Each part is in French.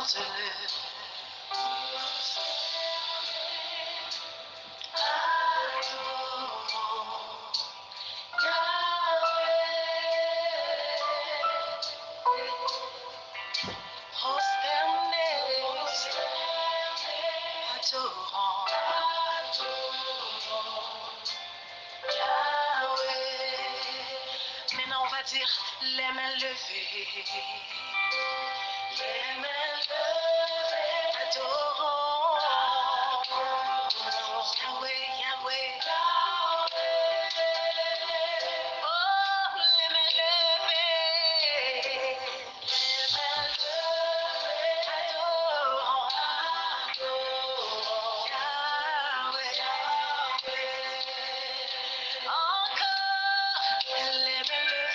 chante-le. Maintenant on va dire les mains levées. Les mains levées, adorons Yahweh, Yahweh. Oh, les mains levées. Les mains levées, adorons Yahweh, Yahweh. Encore, les mains levées.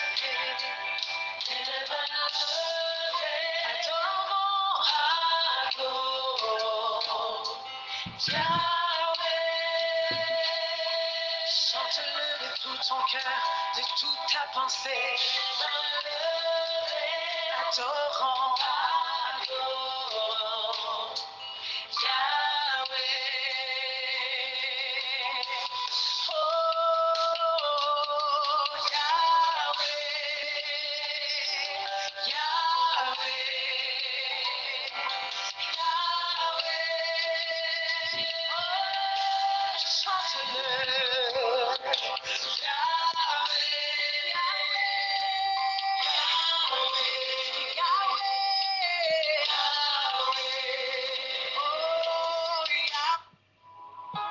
Chante-le de tout ton cœur, de toute ta pensée. Adorons Yahweh. Oh, Yahweh. Yahweh. Yahweh. Oh, chante-le.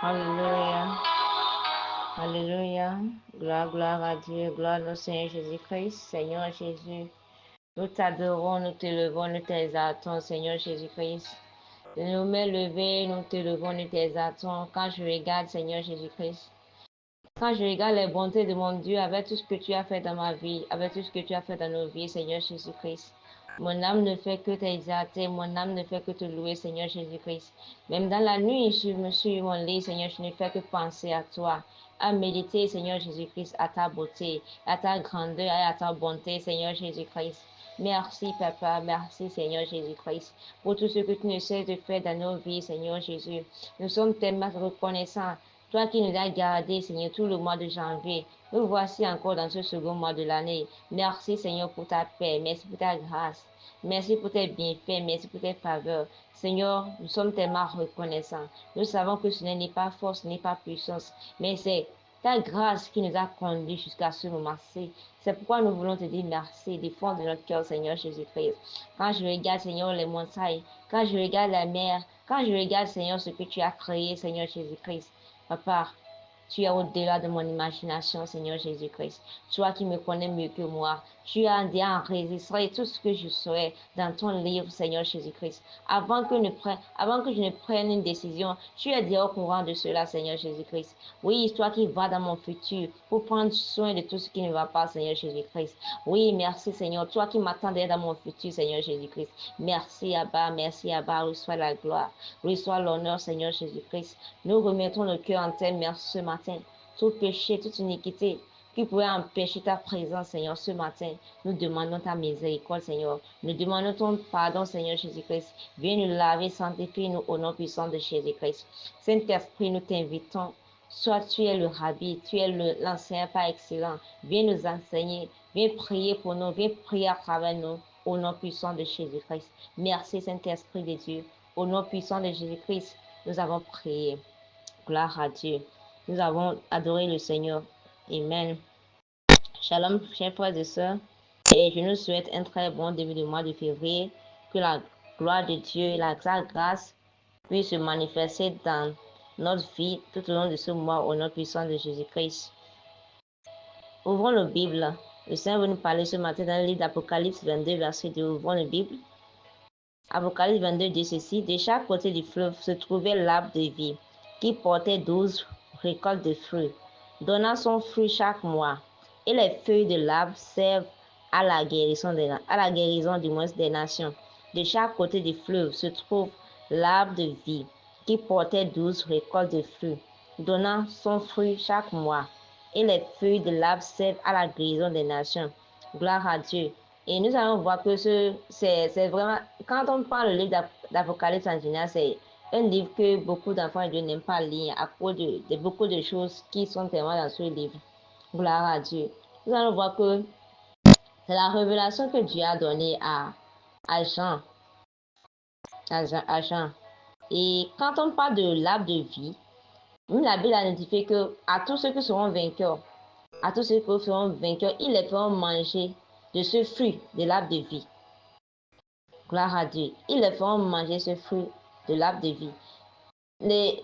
Alléluia. Alléluia. Gloire, gloire à Dieu. Gloire au Seigneur Jésus-Christ. Seigneur Jésus, nous t'adorons, nous t'élevons, nous t'exaltons, Seigneur Jésus-Christ. De nos mains levées, nous t'élevons, nous t'exaltons. Quand je regarde, Seigneur Jésus-Christ, quand je regarde les bontés de mon Dieu avec tout ce que tu as fait dans ma vie, avec tout ce que tu as fait dans nos vies, Seigneur Jésus-Christ, mon âme ne fait que t'exalter, mon âme ne fait que te louer, Seigneur Jésus-Christ. Même dans la nuit, je me suis mon lit, Seigneur, je ne fais que penser à toi, à méditer, Seigneur Jésus-Christ, à ta beauté, à ta grandeur et à ta bonté, Seigneur Jésus-Christ. Merci, Papa, merci, Seigneur Jésus-Christ, pour tout ce que tu ne cesses de faire dans nos vies, Seigneur Jésus. Nous sommes tellement reconnaissants. Toi qui nous as gardés, Seigneur, tout le mois de janvier, nous voici encore dans ce second mois de l'année. Merci, Seigneur, pour ta paix. Merci pour ta grâce. Merci pour tes bienfaits. Merci pour tes faveurs. Seigneur, nous sommes tellement reconnaissants. Nous savons que ce n'est pas force, ce n'est pas puissance, mais c'est ta grâce qui nous a conduits jusqu'à ce moment-ci. C'est pourquoi nous voulons te dire merci du fond de notre cœur, Seigneur Jésus-Christ. Quand je regarde, Seigneur, les montagnes, quand je regarde la mer, quand je regarde, Seigneur, ce que tu as créé, Seigneur Jésus-Christ, Papa, tu es au-delà de mon imagination, Seigneur Jésus-Christ. Toi qui me connais mieux que moi, tu as enregistré tout ce que je serai dans ton livre, Seigneur Jésus-Christ. Avant que je ne prenne une décision, tu es déjà au courant de cela, Seigneur Jésus-Christ. Oui, toi qui vas dans mon futur pour prendre soin de tout ce qui ne va pas, Seigneur Jésus-Christ. Oui, merci, Seigneur. Toi qui m'attendais dans mon futur, Seigneur Jésus-Christ. Merci, Abba, reçois la gloire, reçois l'honneur, Seigneur Jésus-Christ. Nous remettons le cœur en tes mains ce matin. Tout péché, toute iniquité qui pourrait empêcher ta présence, Seigneur, ce matin. Nous demandons ta miséricorde, Seigneur. Nous demandons ton pardon, Seigneur Jésus-Christ. Viens nous laver, sanctifie-nous au nom puissant de Jésus-Christ. Saint-Esprit, nous t'invitons. Soit tu es le rabbi, tu es l'enseignant par excellence. Viens nous enseigner, viens prier pour nous, viens prier à travers nous au nom puissant de Jésus-Christ. Merci, Saint-Esprit de Dieu. Au nom puissant de Jésus-Christ, nous avons prié. Gloire à Dieu. Nous avons adoré le Seigneur. Amen. Shalom, chers frères et sœurs. Et je nous souhaite un très bon début de mois de février. Que la gloire de Dieu et sa grâce puissent se manifester dans notre vie tout au long de ce mois au nom puissant de Jésus-Christ. Ouvrons la Bible. Le Seigneur veut nous parler ce matin dans le livre d'Apocalypse 22, verset 2. Ouvrons la Bible. Apocalypse 22 dit ceci. De chaque côté du fleuve se trouvait l'arbre de vie, qui portait 12 récoltes de fruits, donnant son fruit chaque mois. Et les feuilles de l'arbre servent à la guérison des nations. De chaque côté du fleuve se trouve l'arbre de vie, qui portait 12 récoltes de fruits, donnant son fruit chaque mois. Et les feuilles de l'arbre servent à la guérison des nations. Gloire à Dieu. Et nous allons voir que c'est vraiment, quand on parle le livre d'Apocalypse en général, c'est un livre que beaucoup d'enfants de Dieu n'aiment pas lire à cause de beaucoup de choses qui sont tellement dans ce livre. Gloire à Dieu. Nous allons voir que c'est la révélation que Dieu a donnée à Jean. À Jean. Et quand on parle de l'arbre de vie, la Bible a notifié que à tous ceux qui seront vainqueurs, ils les feront manger de ce fruit de l'arbre de vie. Gloire à Dieu. Ils les feront manger ce fruit de l'arbre de vie.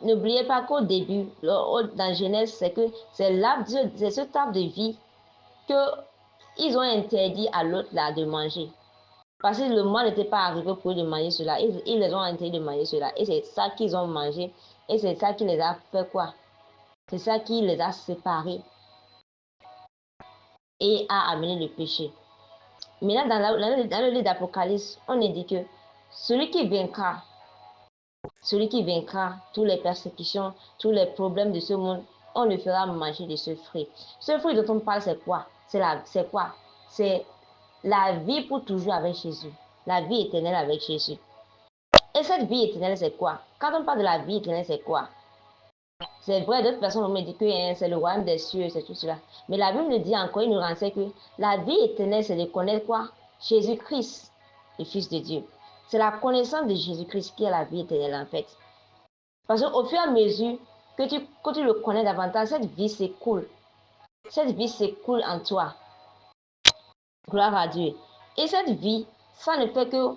N'oubliez pas qu'au début, dans Genèse, c'est cet arbre de vie que ils ont interdit à l'autre là de manger. Parce que le mal n'était pas arrivé pour eux de manger cela. Ils les ont interdit de manger cela. Et c'est ça qu'ils ont mangé. Et c'est ça qui les a fait quoi? C'est ça qui les a séparés et a amené le péché. Maintenant, dans le livre d'Apocalypse, on est dit que celui qui vaincra toutes les persécutions, tous les problèmes de ce monde, on le fera manger de ce fruit. Ce fruit dont on parle, c'est quoi? C'est quoi? C'est la vie pour toujours avec Jésus. La vie éternelle avec Jésus. Et cette vie éternelle, c'est quoi? Quand on parle de la vie éternelle, c'est quoi? C'est vrai, d'autres personnes vont me dire que c'est le royaume des cieux, c'est tout cela. Mais la Bible nous dit encore, il nous renseigne que la vie éternelle, c'est de connaître quoi? Jésus-Christ, le Fils de Dieu. C'est la connaissance de Jésus-Christ qui est la vie éternelle en fait. Parce qu'au fur et à mesure que tu le connais davantage, cette vie s'écoule. Cette vie s'écoule en toi. Gloire à Dieu. Et cette vie, ça ne fait que...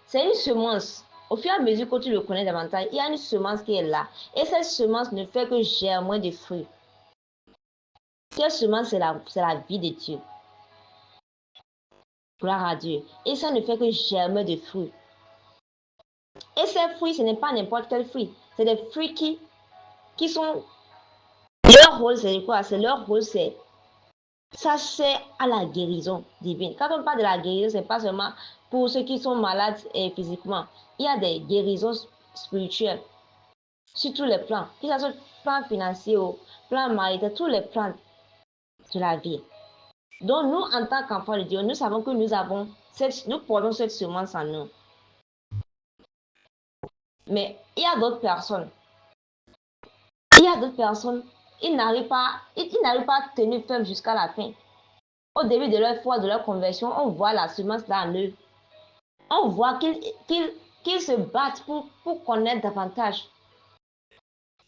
C'est une semence. Au fur et à mesure que tu le connais davantage, il y a une semence qui est là. Et cette semence ne fait que germer de fruits. Cette semence, c'est la vie de Dieu. Gloire à Dieu. Et ça ne fait que germer de fruits. Et ces fruits, ce n'est pas n'importe quel fruit. C'est des fruits qui sont... Leur rôle, c'est quoi? Ça sert à la guérison divine. Quand on parle de la guérison, c'est pas seulement pour ceux qui sont malades physiquement. Il y a des guérisons spirituelles sur tous les plans, que ce soit plan financier, plan marital, tous les plans de la vie. Donc nous, en tant qu'enfants de Dieu, nous savons que nous portons cette semence en nous. Mais il y a d'autres personnes. Ils n'arrivent pas à tenir ferme jusqu'à la fin. Au début de leur foi, de leur conversion, on voit la semence là en eux. On voit qu'ils se battent pour connaître davantage.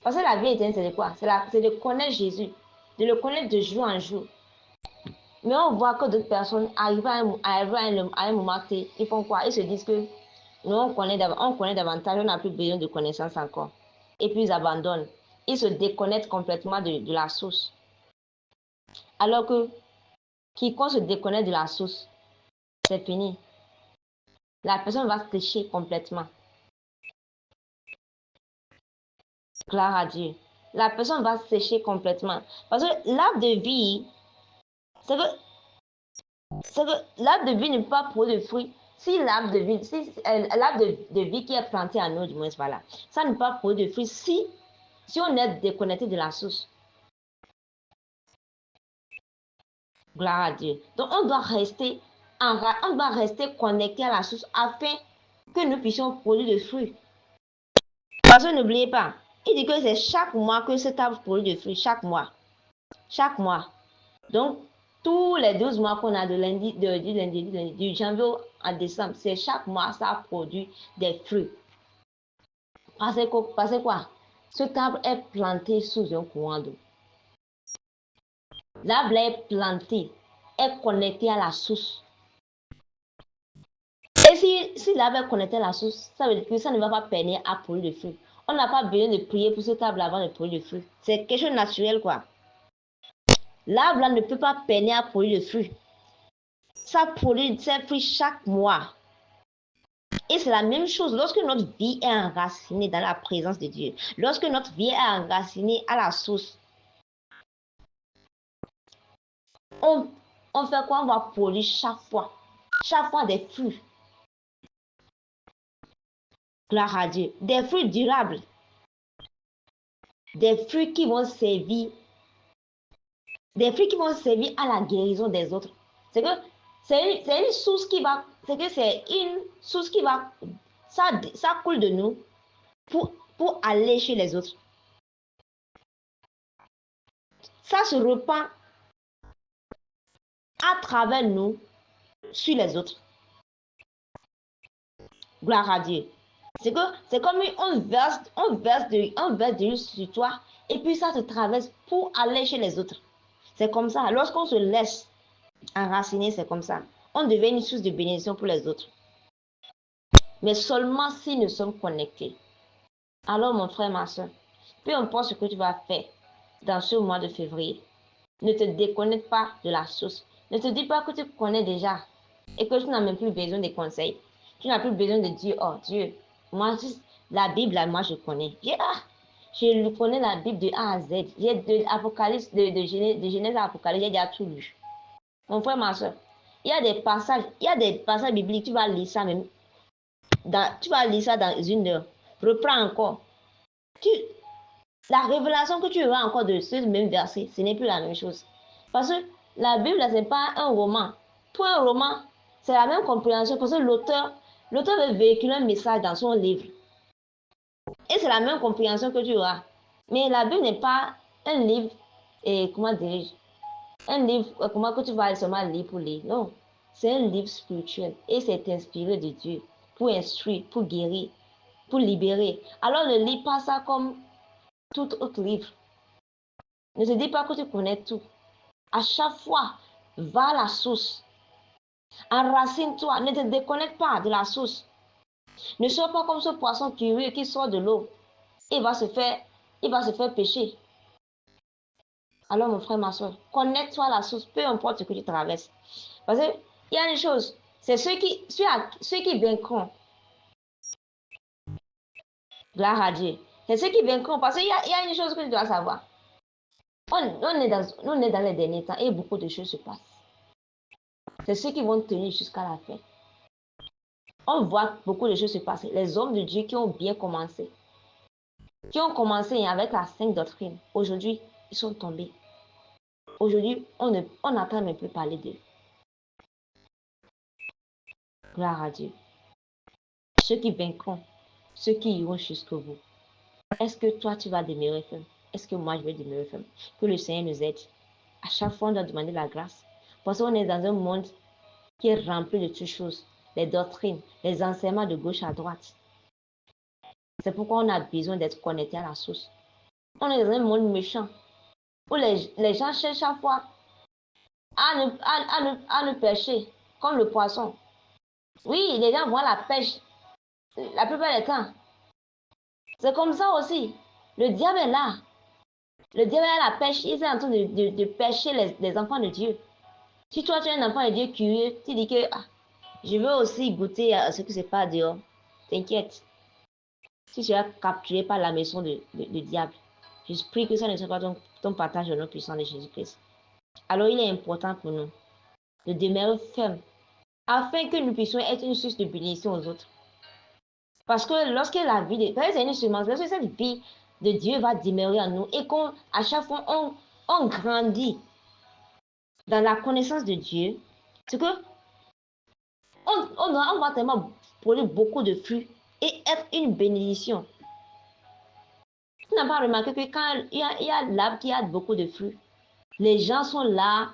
Parce que la vie éternelle, c'est de quoi? C'est de connaître Jésus, de le connaître de jour en jour. Mais on voit que d'autres personnes arrivent à un moment T, ils font quoi? Ils se disent que nous, on connaît davantage, on n'a plus besoin de connaissances encore. Et puis ils abandonnent. Ils se déconnectent complètement de la source. Alors que quiconque se déconnecte de la source, c'est fini. La personne va se sécher complètement. Gloire à Dieu. La personne va se sécher complètement. Parce que l'arbre de vie, c'est que l'arbre de vie ne peut pas produire de fruits. Si l'arbre de vie, l'arbre de vie qui est planté en nous, du moins, voilà, ça ne peut pas produire de fruits si on est déconnecté de la source. Gloire à Dieu. Donc, on doit rester connecté à la source afin que nous puissions produire des fruits. Parce que n'oubliez pas, il dit que c'est chaque mois que cet arbre produit des fruits. Chaque mois. Chaque mois. Donc, tous les 12 mois qu'on a du janvier à décembre, c'est chaque mois ça produit des fruits. Parce que quoi? Cet arbre est planté sous un courant d'eau. L'arbre est planté, est connecté à la source. Et si l'arbre est connecté à la source, ça veut dire que ça ne va pas permettre à produire des fruits. On n'a pas besoin de prier pour cet arbre avant de produire des fruits. C'est quelque chose de naturel, quoi. L'arbre là ne peut pas peiner à produire de fruits. Ça produit ses fruits chaque mois. Et c'est la même chose lorsque notre vie est enracinée dans la présence de Dieu. Lorsque notre vie est enracinée à la source. On fait quoi? On va produire chaque fois des fruits. Gloire à Dieu. Des fruits durables. Des fruits qui vont servir Des fruits qui vont servir à la guérison des autres. C'est que c'est une source qui va, c'est que c'est une source qui va, ça coule de nous pour aller chez les autres. Ça se répand à travers nous sur les autres. Gloire à Dieu. C'est que c'est comme on verse de l'huile sur toi et puis ça se traverse pour aller chez les autres. C'est comme ça. Lorsqu'on se laisse enraciner, c'est comme ça. On devient une source de bénédiction pour les autres. Mais seulement si nous sommes connectés. Alors mon frère, ma soeur, peu importe ce que tu vas faire dans ce mois de février, ne te déconnecte pas de la source. Ne te dis pas que tu connais déjà et que tu n'as même plus besoin de conseils. Tu n'as plus besoin de dire, oh Dieu, moi, la Bible, là, moi, je connais. Je connais la Bible de A à Z. J'ai de Apocalypse, de Genèse à Apocalypse, j'ai déjà tout lu. Mon frère, ma soeur, il y a des passages bibliques, tu vas lire ça même. Tu vas lire ça dans une heure. Reprends encore. La révélation que tu auras encore de ce même verset, ce n'est plus la même chose. Parce que la Bible, ce n'est pas un roman. Pour un roman, c'est la même compréhension parce que l'auteur veut véhiculer un message dans son livre. Et c'est la même compréhension que tu auras. Mais la Bible n'est pas un livre, et comment dirais-je, un livre, comment que tu vas seulement lire pour lire. Non, c'est un livre spirituel et c'est inspiré de Dieu pour instruire, pour guérir, pour libérer. Alors ne lis pas ça comme tout autre livre. Ne te dis pas que tu connais tout. À chaque fois, va à la source. Enracine-toi. Ne te déconnecte pas de la source. Ne sois pas comme ce poisson curieux qui sort de l'eau. Il va se faire pécher. Alors, mon frère, ma soeur, connecte-toi à la source, peu importe ce que tu traverses. Parce qu'il y a une chose, c'est ceux qui vaincront. Gloire à Dieu. C'est ceux qui vaincront. Parce qu'il y a une chose que tu dois savoir. On est dans les derniers temps et beaucoup de choses se passent. C'est ceux qui vont tenir jusqu'à la fin. On voit beaucoup de choses se passer. Les hommes de Dieu qui ont bien commencé, qui ont commencé avec la sainte doctrine, aujourd'hui, ils sont tombés. Aujourd'hui, on n'entend même plus parler d'eux. Gloire à Dieu. Ceux qui vaincront, ceux qui iront jusqu'au bout. Est-ce que toi, tu vas demeurer ferme? Est-ce que moi, je vais demeurer ferme? Que le Seigneur nous aide. À chaque fois, on doit demander la grâce. Parce qu'on est dans un monde qui est rempli de toutes choses. Les doctrines, les enseignements de gauche à droite. C'est pourquoi on a besoin d'être connecté à la source. On est dans un monde méchant où les gens cherchent chaque fois à ne pêcher comme le poisson. Oui, les gens voient la pêche la plupart des temps. C'est comme ça aussi. Le diable est là. Le diable est à la pêche. Il est en train de pêcher les enfants de Dieu. Si toi, tu es un enfant de Dieu curieux, tu dis que je veux aussi goûter à ce qui se passe dehors. T'inquiète. Si tu es capturé par la maison du diable, je prie que ça ne soit pas ton partage au nom puissant de Jésus-Christ. Alors, il est important pour nous de demeurer ferme afin que nous puissions être une source de bénédiction aux autres. Parce que lorsque la vie de... C'est une semence, lorsque cette vie de Dieu va demeurer en nous et qu'à chaque fois on grandit dans la connaissance de Dieu, c'est que on va tellement produire beaucoup de fruits et être une bénédiction. Tu n'as pas remarqué que quand il y a l'arbre qui a beaucoup de fruits, les gens sont là,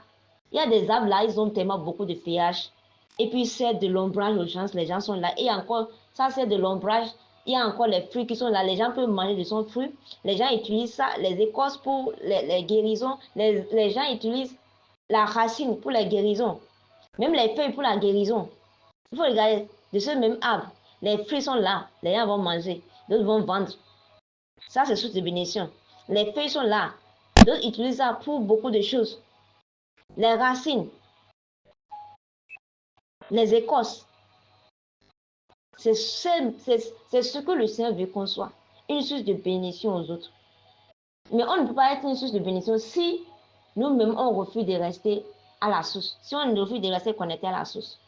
il y a des arbres là, ils ont tellement beaucoup de feuillage. Et puis c'est de l'ombrage aux gens, les gens sont là. Et encore, ça c'est de l'ombrage. Il y a encore les fruits qui sont là. Les gens peuvent manger de son fruit. Les gens utilisent ça, les écorces pour les guérisons. Les gens utilisent la racine pour les guérisons. Même les feuilles pour la guérison. Il faut regarder de ce même arbre. Les fruits sont là. Les gens vont manger. D'autres vont vendre. Ça, c'est source de bénédiction. Les feuilles sont là. D'autres utilisent ça pour beaucoup de choses. Les racines. Les écorces. C'est ce que le Seigneur veut qu'on soit. Une source de bénédiction aux autres. Mais on ne peut pas être une source de bénédiction si nous-mêmes on refuse de rester à la source. Si on refuse de rester connecté à la source.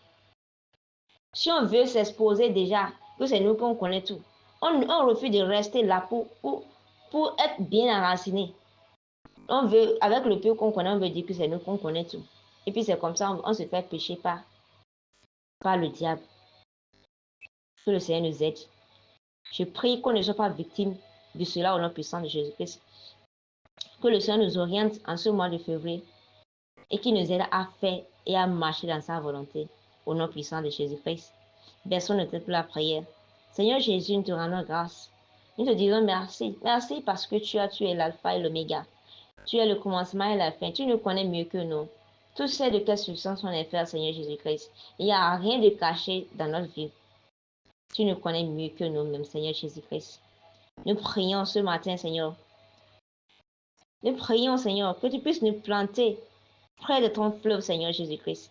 Si on veut s'exposer déjà, que c'est nous qu'on connaît tout, on refuse de rester là pour être bien enraciné. On veut, avec le peu qu'on connaît, on veut dire que c'est nous qu'on connaît tout. Et puis c'est comme ça, on se fait pécher par le diable. Que le Seigneur nous aide. Je prie qu'on ne soit pas victime de cela au nom puissant de Jésus-Christ. Que le Seigneur nous oriente en ce mois de février et qu'il nous aide à faire et à marcher dans sa volonté au nom puissant de Jésus-Christ. Baissons notre tête pour la prière. Seigneur Jésus, nous te rendons grâce. Nous te disons merci. Merci parce que tu es l'alpha et l'oméga. Tu es le commencement et la fin. Tu nous connais mieux que nous. Tu sais de quelle substance on est fait, Seigneur Jésus-Christ. Il n'y a rien de caché dans notre vie. Tu nous connais mieux que nous-mêmes, Seigneur Jésus-Christ. Nous prions ce matin, Seigneur. Nous prions, Seigneur, que tu puisses nous planter près de ton fleuve, Seigneur Jésus-Christ,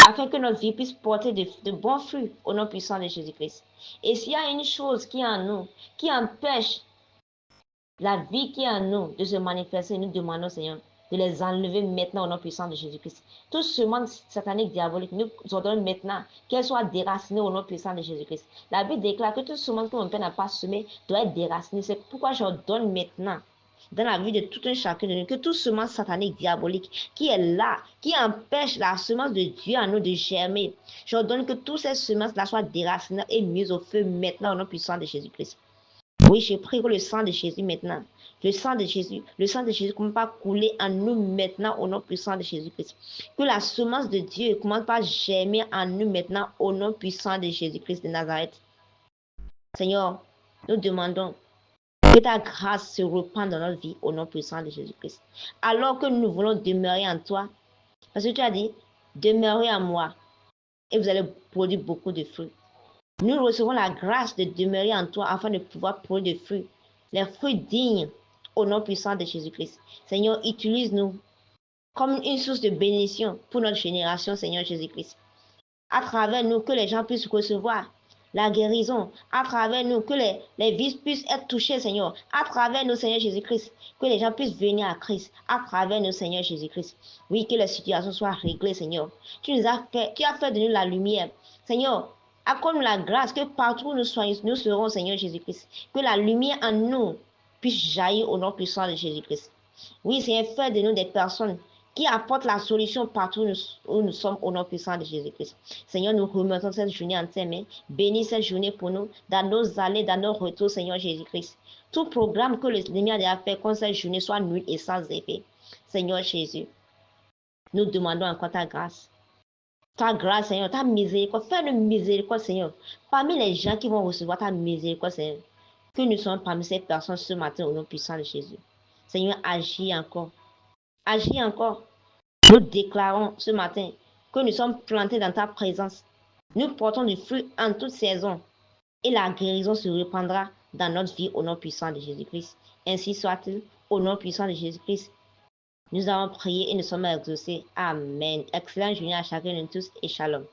afin que notre vie puisse porter de bons fruits au nom puissant de Jésus-Christ. Et s'il y a une chose qui est en nous, qui empêche la vie qui est en nous de se manifester, nous demandons, Seigneur, de les enlever maintenant au nom puissant de Jésus-Christ. Toute semence satanique, diabolique, nous ordonnons maintenant qu'elle soit déracinée au nom puissant de Jésus-Christ. La Bible déclare que toute semence que mon Père n'a pas semée doit être déracinée. C'est pourquoi j'ordonne maintenant, dans la vie de tout un chacun de nous, que toute semence satanique, diabolique, qui est là, qui empêche la semence de Dieu en nous de germer, j'ordonne que toutes ces semences-là soient déracinées et mises au feu maintenant au nom puissant de Jésus-Christ. Oui, je prie que le sang de Jésus maintenant, le sang de Jésus commence par couler en nous maintenant au nom puissant de Jésus-Christ. Que la semence de Dieu commence par germer en nous maintenant au nom puissant de Jésus-Christ de Nazareth. Seigneur, nous demandons que ta grâce se répande dans notre vie au nom puissant de Jésus-Christ. Alors que nous voulons demeurer en toi, parce que tu as dit, demeurez en moi et vous allez produire beaucoup de fruits. Nous recevons la grâce de demeurer en toi afin de pouvoir produire des fruits, les fruits dignes au nom puissant de Jésus-Christ. Seigneur, utilise-nous comme une source de bénédiction pour notre génération, Seigneur Jésus-Christ. À travers nous, que les gens puissent recevoir la guérison. À travers nous, que les vies puissent être touchées, Seigneur. À travers nous, Seigneur Jésus-Christ, que les gens puissent venir à Christ. À travers nous, Seigneur Jésus-Christ. Oui, que les situations soient réglées, Seigneur. Tu as fait de nous la lumière. Seigneur, accorde-nous la grâce que partout où nous serons, Seigneur Jésus-Christ. Que la lumière en nous puisse jaillir au nom puissant de Jésus-Christ. Oui, Seigneur, fais de nous des personnes qui apportent la solution partout où nous sommes au nom puissant de Jésus-Christ. Seigneur, nous remettons cette journée en tes mains. Bénis cette journée pour nous, dans nos allées, dans nos retours, Seigneur Jésus-Christ. Tout programme que l'ennemi a fait contre cette journée soit nul et sans effet. Seigneur Jésus, nous demandons encore ta grâce. Ta grâce, Seigneur, ta miséricorde. Fais-nous miséricorde, Seigneur. Parmi les gens qui vont recevoir ta miséricorde, Seigneur, que nous sommes parmi ces personnes ce matin au nom puissant de Jésus. Seigneur, agis encore. Agis encore. Nous déclarons ce matin que nous sommes plantés dans ta présence. Nous portons du fruit en toute saison et la guérison se répandra dans notre vie au nom puissant de Jésus-Christ. Ainsi soit-il, au nom puissant de Jésus-Christ. Nous avons prié et nous sommes exaucés. Amen. Excellente journée à chacun de tous et shalom.